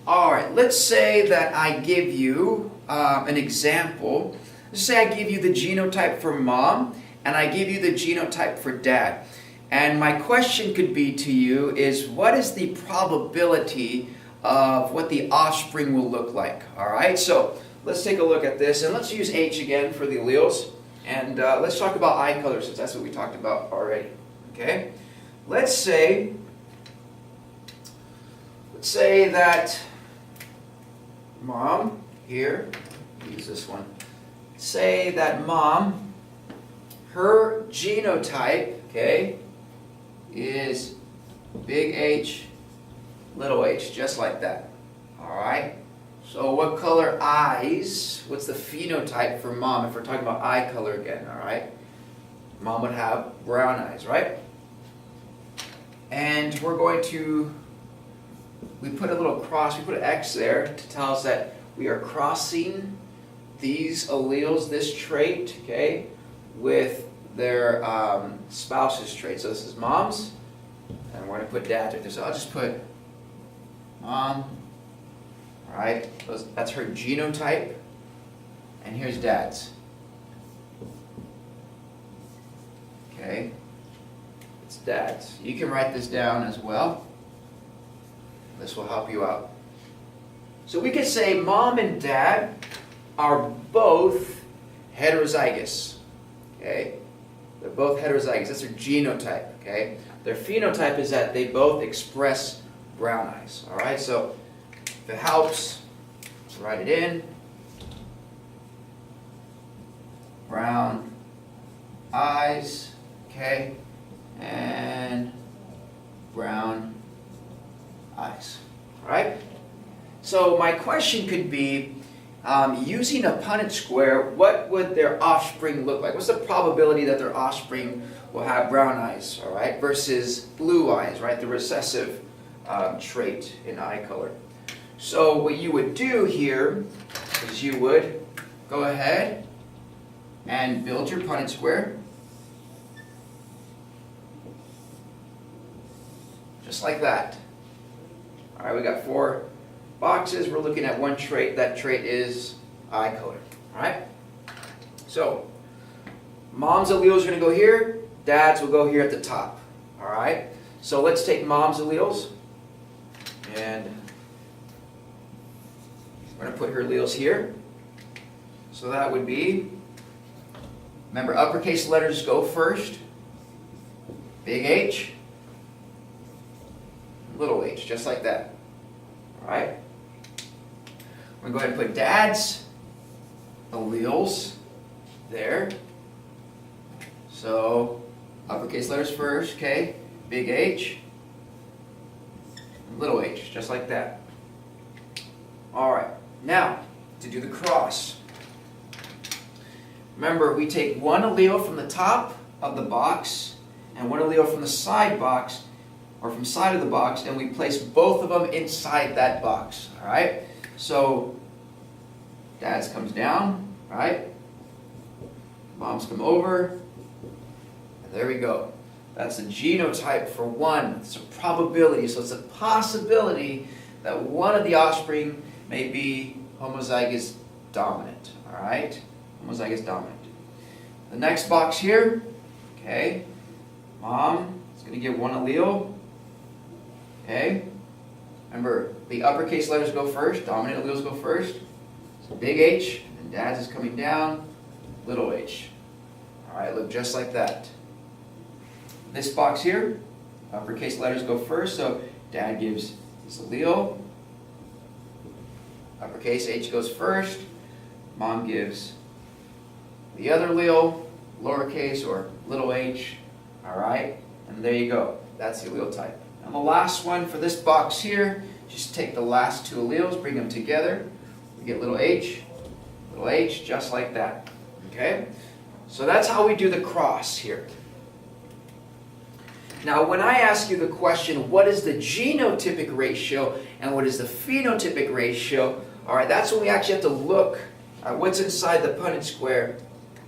All right, let's say that I give you an example. Let's say I give you the genotype for mom and I give you the genotype for dad. And my question could be to you is, what is the probability of what the offspring will look like? All right, so let's take a look at this, and let's use H again for the alleles. And let's talk about eye color, since that's what we talked about already. Okay, let's say that mom here, use this one. Say that mom, her genotype, okay, is big H, little h, just like that. All right. So what color eyes? What's the phenotype for mom if we're talking about eye color again? All right. Mom would have brown eyes, right? And we're going to, we put a little cross, we put an X there to tell us that we are crossing these alleles, this trait, okay, with their spouse's trait. So this is mom's, and we're going to put dad's right there. So I'll just put mom, all right, that's her genotype, and here's dad's. Okay, it's dad's. You can write this down as well. This will help you out. So we could say mom and dad are both heterozygous. Okay? They're both heterozygous. That's their genotype. Okay? Their phenotype is that they both express brown eyes. All right? So if it helps, let's write it in. Brown eyes. Okay? And brown eyes. All right? So my question could be, using a Punnett square, what would their offspring look like? What's the probability that their offspring will have brown eyes, all right, versus blue eyes, right, the recessive trait in eye color? So what you would do here is you would go ahead and build your Punnett square, just like that. All right, we got 4 boxes. We're looking at one trait. That trait is eye color. All right? So, mom's alleles are going to go here. Dad's will go here at the top. All right? So let's take mom's alleles. And we're going to put her alleles here. So that would be, remember, uppercase letters go first. Big H. Little h, just like that. All right? We're going to go ahead and put dad's alleles there. So, uppercase letters first, okay? Big H, little h, just like that. All right. Now, to do the cross. Remember, we take one allele from the top of the box and one allele from the side box, or from side of the box, and we place both of them inside that box. All right? So, dad's comes down, right? Mom's come over, and there we go. That's the genotype for one. It's a probability, so it's a possibility that one of the offspring may be homozygous dominant. All right? Homozygous dominant. The next box here, okay, mom is going to get one allele. Okay? Remember, the uppercase letters go first, dominant alleles go first. So big H, and dad's is coming down, little h. Alright, look just like that. This box here, uppercase letters go first, so dad gives this allele. Uppercase H goes first, mom gives the other allele, lowercase or little h. Alright? And there you go. That's the allele type. And the last one for this box here, just take the last 2 alleles, bring them together. We get little h, just like that. Okay? So that's how we do the cross here. Now, when I ask you the question, what is the genotypic ratio and what is the phenotypic ratio, all right, that's when we actually have to look at what's inside the Punnett square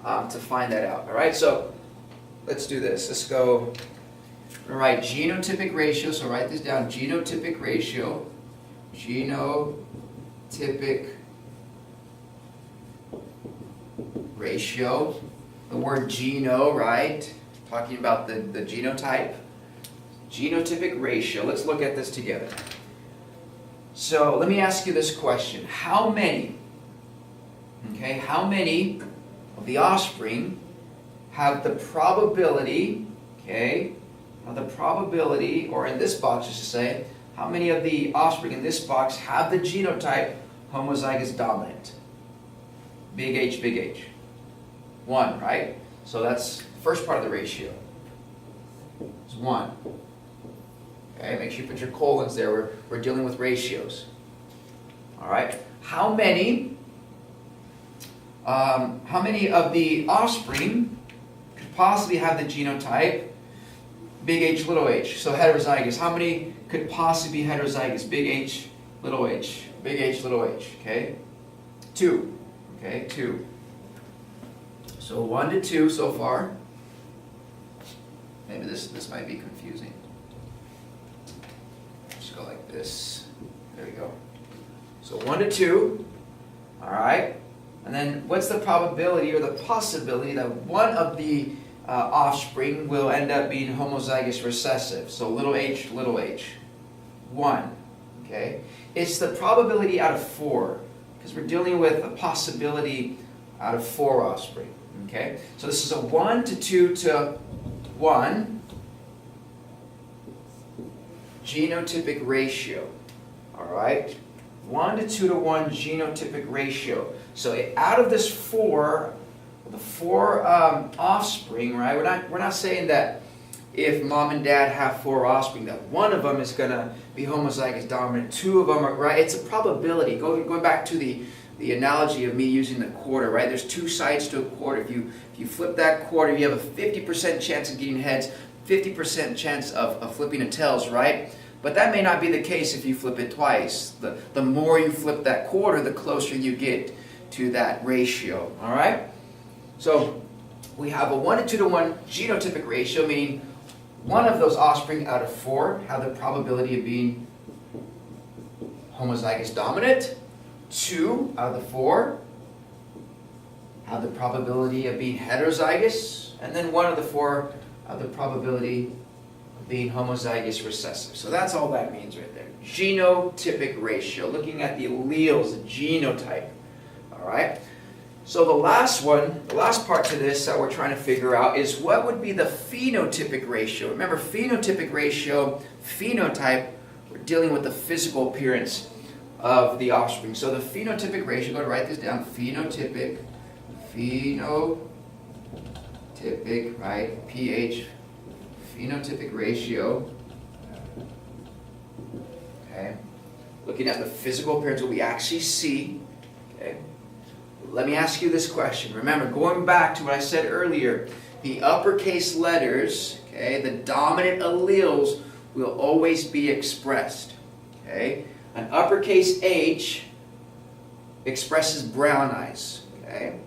to find that out. All right, so let's do this. Let's go. All right, genotypic ratio, so write this down, genotypic ratio. genotypic ratio. The word geno, right? Talking about the genotype. Genotypic ratio. Let's look at this together. So let me ask you this question. How many of the offspring have the probability, or in this box, just to say, how many of the offspring in this box have the genotype homozygous dominant? Big H, big H. 1, right? So that's the first part of the ratio. It's 1. Okay, make sure you put your colons there. We're dealing with ratios. All right. How many of the offspring could possibly have the genotype big H, little h? So heterozygous. How many could possibly be heterozygous? Big H, little h. Big H, little h. Okay. 2. Okay, 2. So 1 to 2 so far. Maybe this might be confusing. Just go like this. There we go. So 1 to 2. All right. And then what's the probability or the possibility that one of the offspring will end up being homozygous recessive? So little h, 1. Okay. It's the probability out of 4, because we're dealing with a possibility out of 4 offspring. Okay. So this is a 1 to 2 to 1 genotypic ratio. All right. 1 to 2 to 1 genotypic ratio. So out of this 4, the 4 offspring, right? We're not saying that if mom and dad have 4 offspring, that one of them is going to be homozygous dominant, 2 of them are, right? It's a probability. Going back to the analogy of me using the quarter, right? There's 2 sides to a quarter. If you flip that quarter, you have a 50% chance of getting heads, 50% chance of flipping a tails, right? But that may not be the case if you flip it twice. The more you flip that quarter, the closer you get to that ratio. All right? So we have a 1 to 2 to 1 genotypic ratio, meaning one of those offspring out of 4 have the probability of being homozygous dominant. 2 out of the 4 have the probability of being heterozygous. And then 1 of the 4 have the probability being homozygous recessive. So that's all that means right there. Genotypic ratio, looking at the alleles, the genotype. All right? So the last part to this that we're trying to figure out is what would be the phenotypic ratio. Remember, phenotypic ratio, phenotype, we're dealing with the physical appearance of the offspring. So the phenotypic ratio, go to write this down, phenotypic, right, pH, phenotypic ratio, okay, looking at the physical appearance, what we actually see, okay. Let me ask you this question. Remember, going back to what I said earlier, the uppercase letters, okay, the dominant alleles will always be expressed, okay. An uppercase H expresses brown eyes, okay.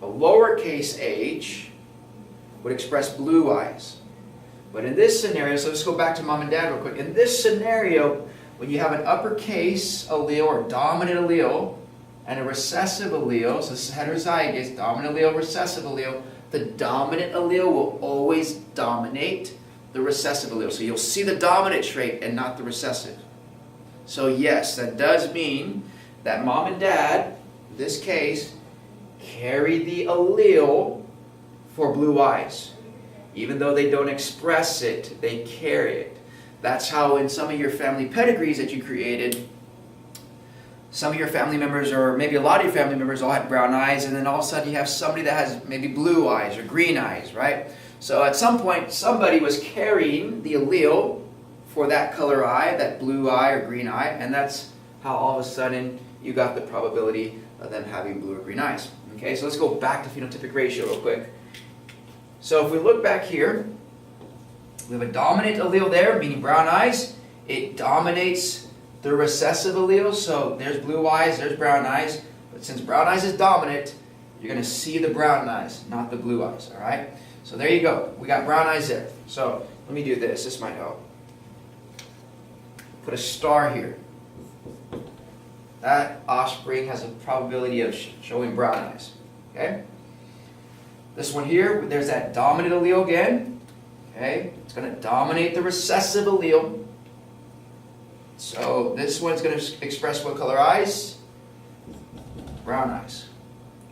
A lowercase h would express blue eyes. But in this scenario, so let's go back to mom and dad real quick. In this scenario, when you have an uppercase allele or dominant allele and a recessive allele, so this is heterozygous, dominant allele, recessive allele, the dominant allele will always dominate the recessive allele. So you'll see the dominant trait and not the recessive. So yes, that does mean that mom and dad, in this case, carry the allele for blue eyes. Even though they don't express it, they carry it. That's how in some of your family pedigrees that you created, some of your family members, or maybe a lot of your family members, all had brown eyes, and then all of a sudden you have somebody that has maybe blue eyes or green eyes, right? So at some point, somebody was carrying the allele for that color eye, that blue eye or green eye, and that's how all of a sudden you got the probability of them having blue or green eyes. Okay, so let's go back to phenotypic ratio real quick. So if we look back here, we have a dominant allele there, meaning brown eyes. It dominates the recessive allele, so there's blue eyes, there's brown eyes. But since brown eyes is dominant, you're going to see the brown eyes, not the blue eyes, all right? So there you go. We got brown eyes there. So let me do this. This might help. put a star here. That offspring has a probability of showing brown eyes. Okay? This one here, there's that dominant allele again. Okay? It's going to dominate the recessive allele. So this one's going to express what color eyes? Brown eyes.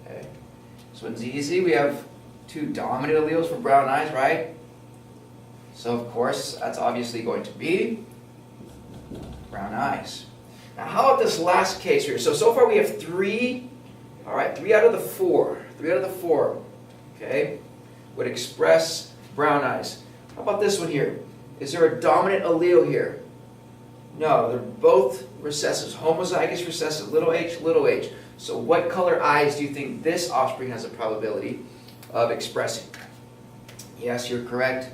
Okay? This one's easy. We have two dominant alleles for brown eyes, right? So of course, that's obviously going to be brown eyes. Now how about this last case here? So far we have three, all right, 3 out of the 4. 3 out of the 4, okay, would express brown eyes. How about this one here? Is there a dominant allele here? No, they're both recessives. Homozygous recessive, little h, little h. So what color eyes do you think this offspring has a probability of expressing? Yes, you're correct.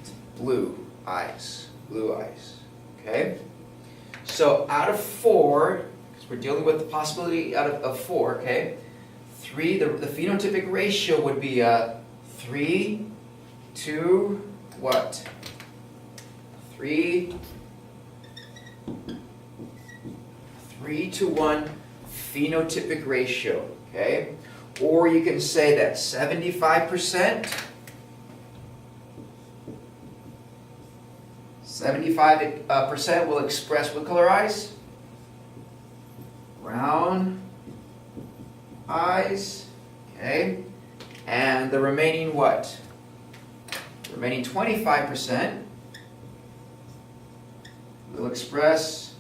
It's blue eyes. Blue eyes. Okay? So out of 4, because we're dealing with the possibility out of 4, okay? 3, the phenotypic ratio would be 3 to what? 3 to 1 phenotypic ratio, okay? Or you can say that 75% will express what color eyes? Brown eyes, okay? And the remaining what? The remaining 25% will express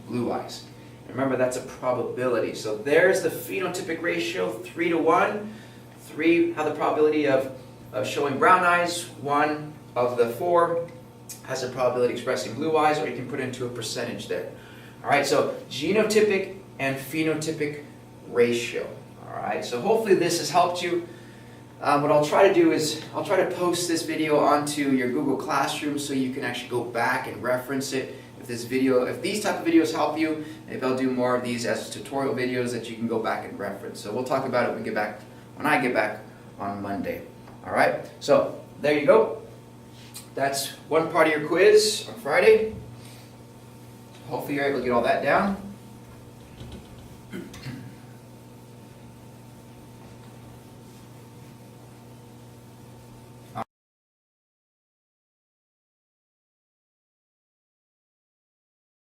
blue eyes. And remember, that's a probability. So there's the phenotypic ratio, 3 to 1. 3 have the probability of showing brown eyes. 1 of the 4 has a probability of expressing blue eyes, or you can put into a percentage there. All right, so genotypic and phenotypic ratio. All right, so hopefully this has helped you. What I'll try to do is I'll try to post this video onto your Google Classroom so you can actually go back and reference it. If these type of videos help you, maybe I'll do more of these as tutorial videos that you can go back and reference. So we'll talk about it when I get back on Monday. All right, so there you go. That's one part of your quiz on Friday. Hopefully you're able to get all that down.